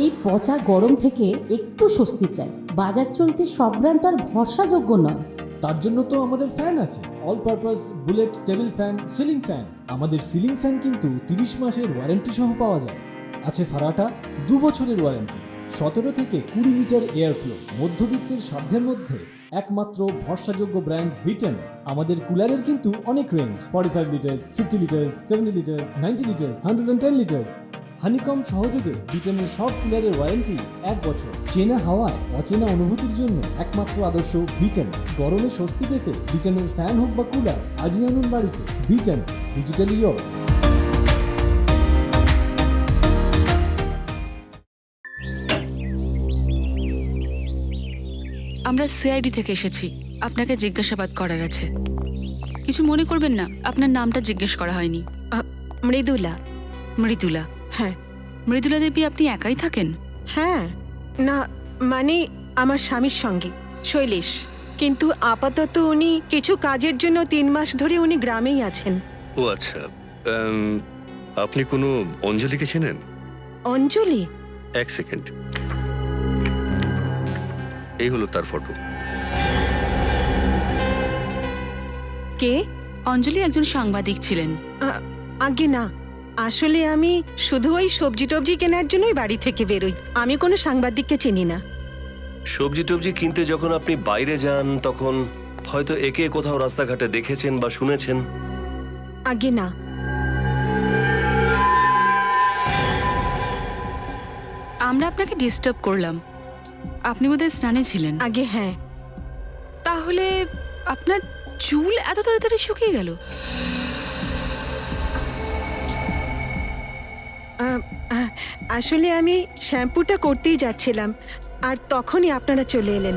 এই পচা গরম থেকে একটু স্বস্তি চাই। বাজার চলতে সব ব্র্যান্ড আর ভরসাযোগ্য নয়। তার জন্য তো আমাদের ফ্যান আছে, all purpose bullet table fan, ceiling fan. আমাদের সিলিং ফ্যান কিন্তু 30 মাসের ওয়ারেন্টি সহ পাওয়া যায়। আছে ফারাটা 2 বছরের ওয়ারেন্টি, 17 থেকে 20 মিটার এয়ার ফ্লো, মধ্যবিত্তের সাধ্যের মধ্যে একমাত্র ভরসাযোগ্য ব্র্যান্ড বিটেন। আমাদের কুলারের কিন্তু অনেক range, 45 litres, 50 litres, 70 litres, 90 litres, 110 litres. Honeycomb সহযোগে বিটেনের সব কুলারের ওয়ারেন্টি 1 বছর। চেনা হাওয়ায় অচেনা অনুভূতির জন্য একমাত্র আদর্শ বিটেন। গরমে স্বস্তি পেতে বিটেনের ফ্যান হোক বা কুলার, আজই আনুন বাড়িতে। Beaten, digitally yours. আমরা সিআইডি থেকে এসেছি, আপনাকে জিজ্ঞাসাবাদ করার আছে। কিছু মনে করবেন না, আপনার নামটা জিজ্ঞেস করা হয়নি। মৃদুলা। মৃদুলা? হ্যাঁ। মৃদুলা দেবী, আপনি একাই থাকেন? হ্যাঁ, না মানে আমার স্বামীর সঙ্গে শৈলেশ, কিন্তু আপাতত উনি কিছু কাজের জন্য 3 মাস ধরে উনি গ্রামেই আছেন। ও আচ্ছা, আপনি কোনো অঞ্জলিকে চেনেন? অঞ্জলি? 1 সেকেন্ড, এই হলো তার ফটো। কে? অঞ্জলি একজন সাংবাদিক ছিলেন। আগে না, আসলে আমি শুধু ওই সবজি টবজি কেনার জন্যই বাড়ি থেকে বেরোই। আমি কোনো সাংবাদিককে চিনি না। সবজি টবজি কিনতে যখন আপনি বাইরে যান তখন হয়তো একে কোথাও রাস্তাঘাটে দেখেছেন বা শুনেছেন। আগে না। আমরা আপনাকে ডিস্টার্ব করলাম, আপনি বোধহয় স্নানে ছিলেন। আগে হ্যাঁ। তাহলে আপনার চুল এত তাড়াতাড়ি শুকিয়ে গেল? আসলে আমি শ্যাম্পুটা করতেই যাচ্ছিলাম আর তখনই আপনারা চলে এলেন।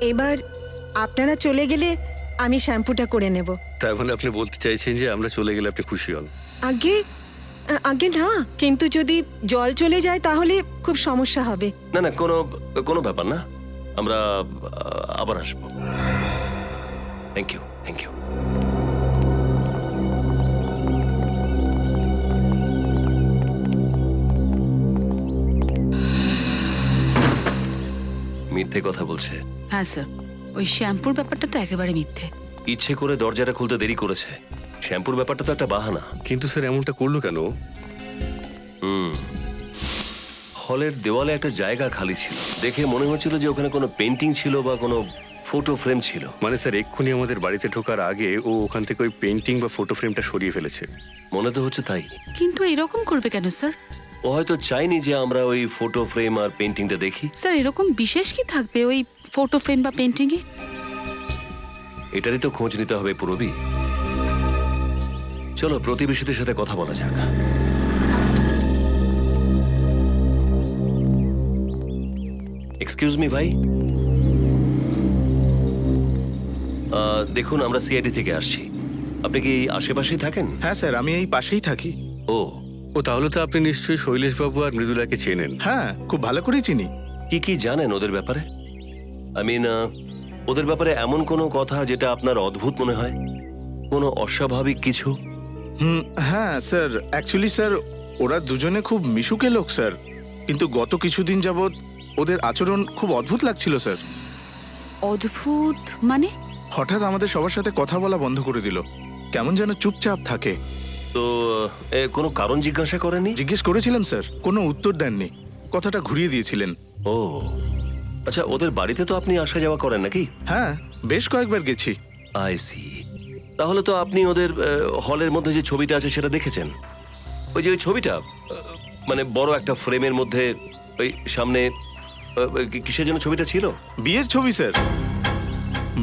এবার আপনারা চলে গেলে আমি শ্যাম্পুটা করে নেব। তার মানে আপনি বলতে চাইছেন যে আমরা চলে গেলে আপনি খুশি হন? আগে আগে না, কিন্তু যদি জল চলে যায় তাহলে খুব সমস্যা হবে। না না, কোনো ব্যাপার না, আমরা আবার আসবো। Thank you, thank you. মিথ্যে কথা বলছে। হ্যাঁ স্যার, ওই শ্যাম্পুর ব্যাপারটা তো একেবারে মিথ্যে। ইচ্ছে করে দরজাটা খুলতে দেরি করেছে। শ্যাম্পুর ব্যাপারটা তো একটা বাহানা। কিন্তু স্যার এমনটা করলো কেন? হলের দেওয়ালে একটা জায়গা খালি ছিল, দেখে মনে হচ্ছিল যে ওখানে কোনো পেন্টিং ছিল বা কোনো ফটো ফ্রেম ছিল। মানে স্যার এক্ষুনি আমাদের বাড়িতে ঢোকার আগে ও ওখান থেকে ওই পেন্টিং বা ফটো ফ্রেমটা সরিয়ে ফেলেছে। মনে তো হচ্ছে তাই। কিন্তু এরকম করবে কেন স্যার? ও হয়তো চাইনি যে আমরা ওই ফটো ফ্রেম আর পেন্টিংটা দেখি। স্যার এরকম বিশেষ কি থাকবে ওই ফটো ফ্রেম বা পেন্টিংয়ে? এটারই তো খোঁজ নিতে হবে পুরবি। চলো প্রতিবেশীদের সাথে কথা বলা যাক। এক্সকিউজ মি ভাই, দেখুন আমরা সিআইডি থেকে আসছি। আপনি কি আশেপাশেই থাকেন? হ্যাঁ স্যার, আমি এই পাশেই থাকি। ও, ও তাহলে তো আপনি নিশ্চয়ই শৈলেশবাবু আর মৃদুলাকে চেনেন। হ্যাঁ, খুব ভালো করেই চিনি। কি কি জানেন ওদের ব্যাপারে? আই মিন ওদের ব্যাপারে এমন কোনো কথা যেটা আপনার অদ্ভুত মনে হয়, কোনো অস্বাভাবিক কিছু? হ্যাঁ স্যার, অ্যাকচুয়ালি স্যার ওরা দুজনে খুব মিশুকে লোক স্যার, কিন্তু গত কিছুদিন যাবৎ ওদের আচরণ খুব অদ্ভুত লাগছিল স্যার। অদ্ভুত মানে? হঠাৎ আমাদের সবার সাথে কথা বলা বন্ধ করে দিল, কেমন যেন চুপচাপ থাকে। তো কোনো কারণ জিজ্ঞাসা করেনি? জিজ্ঞেস করেছিলাম স্যার, কোনো উত্তর দেননি, কথাটা ঘুরিয়ে দিয়েছিলেন। ও আচ্ছা, ওদের বাড়িতে তো আপনি আসা যাওয়া করেন নাকি? হ্যাঁ, বেশ কয়েকবার গেছি। I see. তাহলে তো আপনি ওদের হলের মধ্যে যে ছবিটা আছে সেটা দেখেছেন? ওই যে ওই ছবিটা, মানে বড় একটা ফ্রেমের মধ্যে ওই সামনে কিসের জন্য ছবিটা ছিল? বিয়ের ছবি স্যার,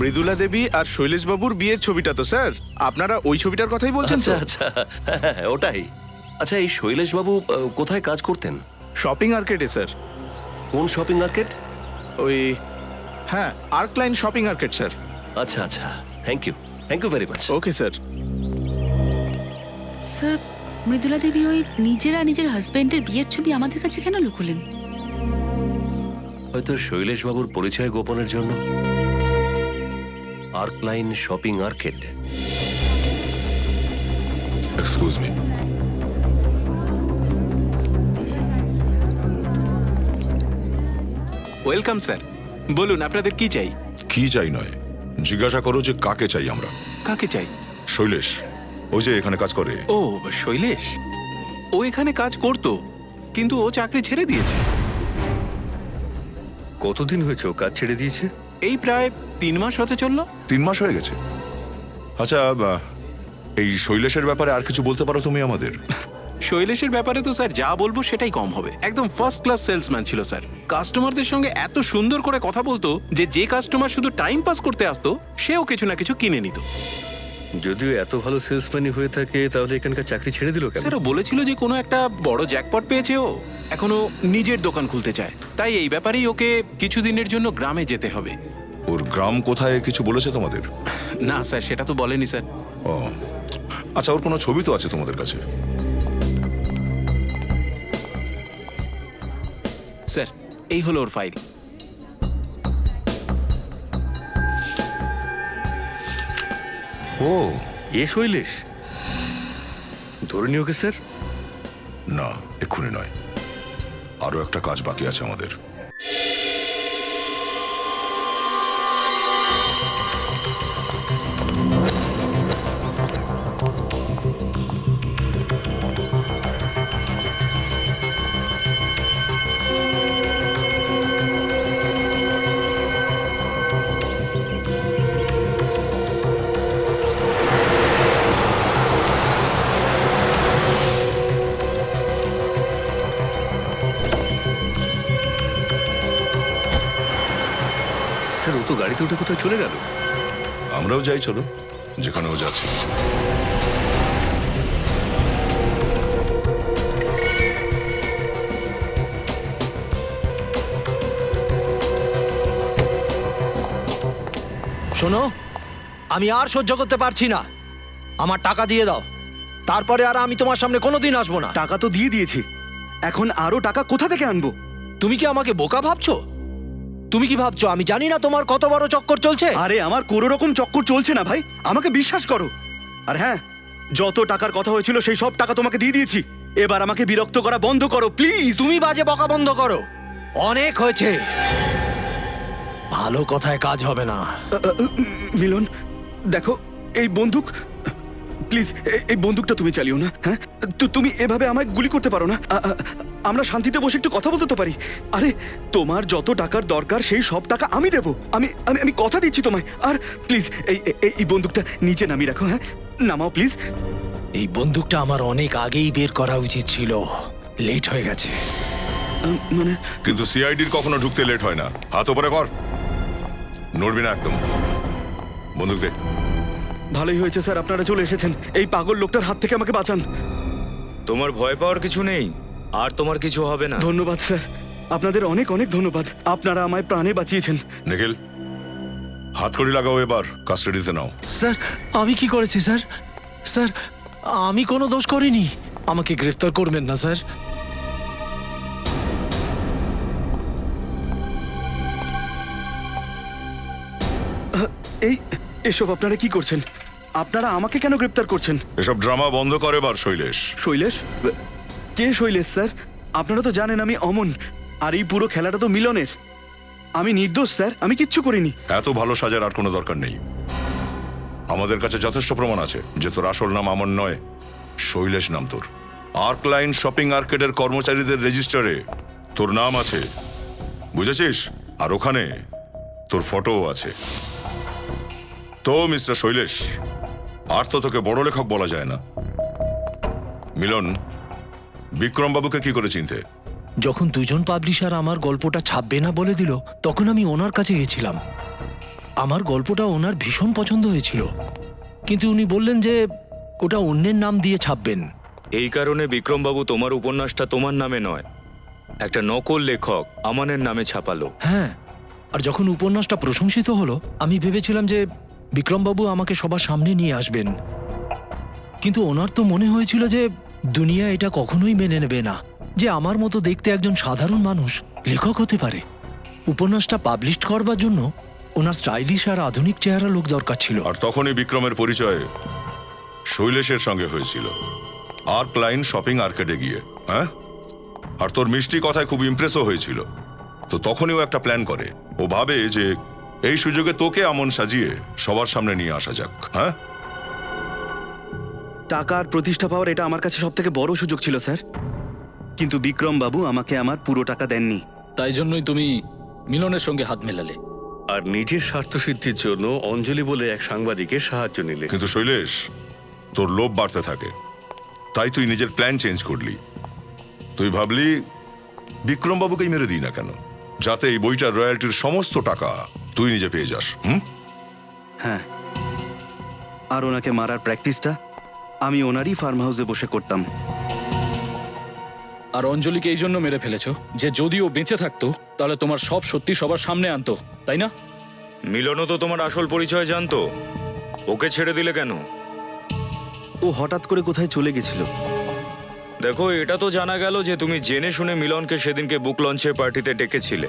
মৃদুলা দেবী আর শৈলেশবাবুর বিয়ের ছবিটা তো স্যার। আপনারা ওই ছবিটার কথাই বলছেন তো? আচ্ছা আচ্ছা, হ্যাঁ, ওটাই। আচ্ছা, এই শৈলেশবাবু কোথায় কাজ করতেন? শপিং আর্কেডে স্যার। কোন শপিং মার্কেট? ওই হ্যাঁ, আর্কলাইন শপিং আর্কেট স্যার। আচ্ছা আচ্ছা, thank you very much. Okay sir. Sir Mridula Debi ওই নিজের হাজবেন্ডের বিয়ের ছবি আমাদের কাছে কেন লুকুলেন? হয়তো শৈলেশবাবুর পরিচয় গোপনের জন্য। Arcline shopping arcade. Excuse me. Welcome sir, বলুন আপনাদের কি চাই? কি চাই নয়, জিজ্ঞাসা করো যে কাকে চাই আমরা। কাকে চাই? শৈলেশ, ওই যে এখানে কাজ করে। ও শৈলেশ, ও এখানে কাজ করতো, কিন্তু ও চাকরি ছেড়ে দিয়েছে। কতদিন হয়েছে ও কাজ ছেড়ে দিয়েছে? এই প্রায় 3 মাস হতে চললো। 3 মাস হয়ে গেছে। আচ্ছা, এই শৈলেশের ব্যাপারে আর কিছু বলতে পারো তুমি আমাদের? শৈলেশের ব্যাপারে তো স্যার যা বলবো সেটাই কম হবে। একদম ফার্স্ট ক্লাস সেলসম্যান ছিল স্যার। কাস্টমারদের সঙ্গে এত সুন্দর করে কথা বলতো যে কাস্টমার শুধু টাইম পাস করতে আসতো সেও কিছু না কিছু কিনে নিত। যদিও এত ভালো সেলসম্যানই হয়ে থাকে, তাহলে এখানকার চাকরি ছেড়ে দিল কেন? স্যার ও বলেছিল যে কোনো একটা বড় জ্যাকপট পেয়েছে, ও এখনো নিজের দোকান খুলতে চায়, তাই এই ব্যাপারেই ওকে কিছুদিনের জন্য গ্রামে যেতে হবে। ওর গ্রাম কোথায় কিছু বলেছে তোমাদের? না স্যার, সেটা তো বলেনি স্যার। ও আচ্ছা, ওর কোনো ছবি তো আছে তোমাদের কাছে? স্যার এই হলো ওর ফাইল। ও এ শৈলেশ, ধরে নিও ওকে স্যার। না, এক্ষুনি নয়, আরো একটা কাজ বাকি আছে আমাদের। স্যার ও তো গাড়িতে উঠে কোথায় চলে গেল। আমরাও যাই, চলো যেখানে ও যাচ্ছে। শোনো, আমি আর সহ্য করতে পারছি না। আমার টাকা দিয়ে দাও, তারপরে আর আমি তোমার সামনে কোনোদিন আসবো না। টাকা তো দিয়ে দিয়েছি, এখন আরো টাকা কোথা থেকে আনবো? তুমি কি আমাকে বোকা ভাবছো? তুমি কি ভাবছো আমি জানি না তোমার কত বড় চক্কর চলছে? আরে আমার কোনো রকম চক্কর চলছে না ভাই, আমাকে বিশ্বাস করো। আর হ্যাঁ, যত টাকার কথা হয়েছিল সেই সব টাকা তোমাকে দিয়ে দিয়েছি। এবার আমাকে বিরক্ত করা বন্ধ করো প্লিজ। তুমি বাজে বকা বন্ধ করো, অনেক হয়েছে। ভালো কথায় কাজ হবে না। মিলন, দেখো এই বন্দুক, প্লিজ এই বন্দুকটা তুমি চালিও না, হ্যাঁ? তুমি এভাবে আমায় গুলি করতে পারো না। আমরা শান্তিতে বসে একটু কথা বলতে তো পারি। আরে তোমার যত টাকার দরকার সেই সব টাকা আমি দেবো, আমি আমি আমি কথা দিচ্ছি তোমায়। আর প্লিজ এই বন্দুকটা নিচে নামিয়ে রাখো, হ্যাঁ? নামাও প্লিজ। এই বন্দুকটা আমার অনেক আগেই বের করা উচিত ছিল, লেট হয়ে গেছে। মানে কিন্তু সিআইডির কখনো ঢুকতে লেট হয় না। হাত উপরে কর, নড়বি না একদম। বন্দুক দে। ভালোই হয়েছে স্যার আপনারা চলে এসেছেন, এই পাগল লোকটার হাত থেকে আমাকে বাঁচান। তোমার ভয় পাওয়ার কিছু নেই, আর তোমার কিছু হবে না। ধন্যবাদ স্যার, আপনাদের অনেক অনেক ধন্যবাদ, আপনারা আমায় প্রাণে বাঁচিয়েছেন। নিখিল, হাত কড়ি লাগাও, এবার কাস্টাডিতে নাও। স্যার আমি কি করেছি স্যার? স্যার আমি কোনো দোষ করিনি, আমাকে গ্রেফতার করবেন না স্যার। এসব আপনারা কি করছেন? আপনারা আমাকে কেন গ্রেপ্তার করছেন? এসব ড্রামা বন্ধ করে এবার শৈলেশ। শৈলেশ? কে শৈলেশ স্যার? আপনারা তো জানেন আমি অমন, আর এই পুরো খেলাটা তো মিলনের। আমি নির্দোষ স্যার, আমি কিচ্ছু করিনি। এত ভালো সাজার আর কোনো দরকার নেই। আমাদের কাছে যথেষ্ট প্রমাণ আছে যে তোর আসল নাম আমন নয়, শৈলেশ নাম তোর। আর্ক লাইন শপিং আর্কেডের কর্মচারীদের রেজিস্টারে তোর নাম আছে, বুঝেছিস? আর ওখানে তোর ফটোও আছে। তো মিস্টার শৈলেশ, আর তো তোকে বড় লেখক বলা যায় না। মিলন, বিক্রম বাবুকে কি করে চিনতে? যখন দুজন পাবলিশার আমার গল্পটা ছাপবে না বলে দিল, তখন আমি ওনার কাছে গেছিলাম। আমার গল্পটা ওনার ভীষণ পছন্দ হয়েছিল, কিন্তু উনি বললেন যে ওটা অন্যের নাম দিয়ে ছাপবেন। এই কারণে বিক্রমবাবু তোমার উপন্যাসটা তোমার নামে নয়, একটা নকল লেখক আমানের নামে ছাপালো। হ্যাঁ, আর যখন উপন্যাসটা প্রশংসিত হলো, আমি ভেবেছিলাম যে বিক্রমবাবু আমাকে সবার সামনে নিয়ে আসবেন, কিন্তু ওনার তো মনে হয়েছিল যে দুনিয়া এটা কখনোই মেনে নেবে না যে আমার মতো দেখতে একজন সাধারণ মানুষ লেখক হতে পারে। উপন্যাসটা পাবলিশ করবার জন্য ওনার স্টাইলিশ আর আধুনিক চেহারা লোক দরকার ছিল। আর তখনই বিক্রমের পরিচয় শৈলেশের সঙ্গে হয়েছিল আর্ক লাইন শপিং আর্কেডে গিয়ে। হ্যাঁ, আর তোর মিষ্টি কথায় খুব ইমপ্রেসও হয়েছিল। তো তখনই ও একটা প্ল্যান করে, ও ভাবে যে এই সুযোগে তোকে আমন সাজিয়ে সবার সামনে নিয়ে আসা যাক। হ্যাঁ, টাকা আর প্রতিষ্ঠা পাওয়ার এটা আমার কাছে সব থেকে বড় সুযোগ ছিল স্যার, কিন্তু বিক্রম বাবু আমাকে আমার পুরো টাকা দেননি। তাই জন্যই তুমি মিলনের সঙ্গে হাত মেলালে। আর নিজের স্বার্থসিদ্ধির জন্য অঞ্জলি বলে এক সাংবাদিকের সাহায্য নিলে। কিন্তু শৈলেশ, তোর লোভ বাড়তে থাকে, তাই তুই নিজের প্ল্যান চেঞ্জ করলি। তুই ভাবলি বিক্রম বাবুকেই মেরে দিই না কেন, যাতে এই বইটার রয়্যালটির সমস্ত টাকা তুই নিজে পেয়ে যাস। হ্যাঁ, আর ওনাকে মারার প্র্যাকটিসটা আমি ওনারই ফার্ম হাউসে বসে করতাম। আর অঞ্জলিকে এই জন্য মেরে ফেলেছো যে যদি ও বেঁচে থাকতো তাহলে তোমার সব সত্যি সবার সামনে আনতো, তাই না? মিলনও তো তোমার আসল পরিচয় জানতো, ওকে ছেড়ে দিলে কেন? ও হঠাৎ করে কোথায় চলে গেছিল। দেখো, এটা তো জানা গেল যে তুমি জেনে শুনে মিলনকে সেদিনকে বুক লঞ্চের পার্টিতে ডেকেছিলে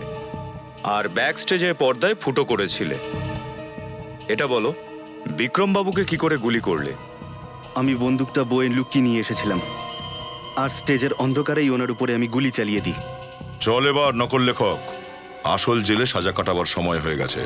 আর ব্যাক স্টেজের পর্দায় ফুটো করেছিলে। এটা বলো, বিক্রম বাবুকে কি করে গুলি করলে? আমি বন্দুকটা বইয়ে লুকিয়ে নিয়ে এসেছিলাম, আর স্টেজের অন্ধকারেই ওনার উপরে আমি গুলি চালিয়ে দিই। চল এবার নকল লেখক, আসল জেলে সাজা কাটাবার সময় হয়ে গেছে।